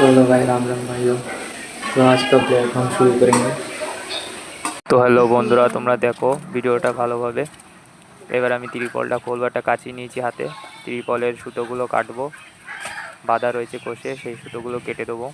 Hello भाई, राम राम भाइयों। तो आज का प्लेटफॉर्म शुरू करेंगे। তো হ্যালো বন্ধুরা, তোমরা দেখো ভিডিওটা ভালোভাবে। এবার আমি ত্রিপলটা খুলবো, একটা কাঁচি নিয়েছি হাতে। ত্রিপলের সুতোগুলো কাটবো, বাঁধা রয়েছে কষে, সেই সুতোগুলো কেটে দেবো।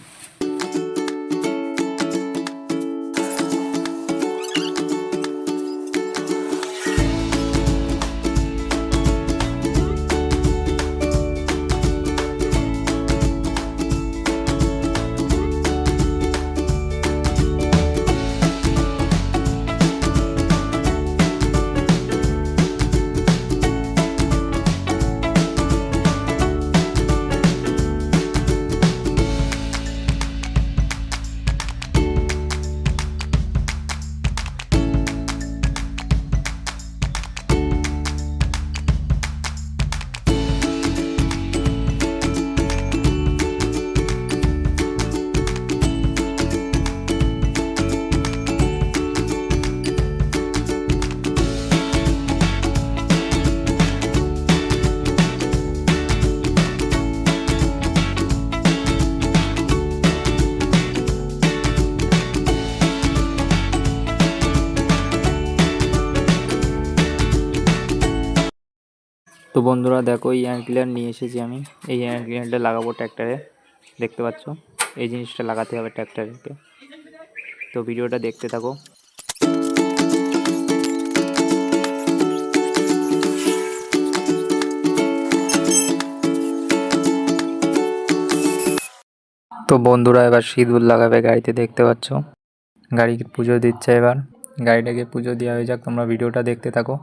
তো বন্ধুরা দেখো, এই এয়ার ক্লিনার নিয়ে এসেছি আমি। এই এয়ার ক্লিনারটা লাগাবো ট্র্যাক্টরে, দেখতে পাচ্ছ। এই জিনিসটা লাগাতে হবে ট্র্যাক্টরকে। তো ভিডিওটা দেখতে থাকো। তো বন্ধুরা এবার সিঁদুর লাগাবে গাড়িতে, দেখতে পাচ্ছ। গাড়িকে পুজো দিচ্ছে এবার। গাড়িটাকে পুজো দেওয়া হয়ে যাক, তোমরা ভিডিওটা দেখতে থাকো।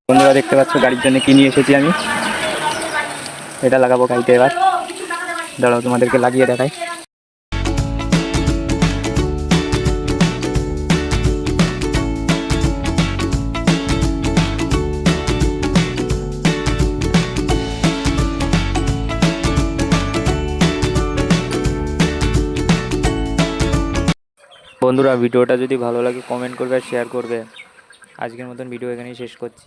বন্ধুরা দেখতে পাচ্ছ, গাড়ির জন্য কি নিয়ে এসেছি আমি। এটা লাগাবো গাড়িতে এবার। দাঁড়াও, তোমাদেরকে লাগিয়ে দেখাই। বন্ধুরা ভিডিওটা যদি ভালো লাগে কমেন্ট করবে আর শেয়ার করবে। আজকের মতন ভিডিও এখানেই শেষ করছি।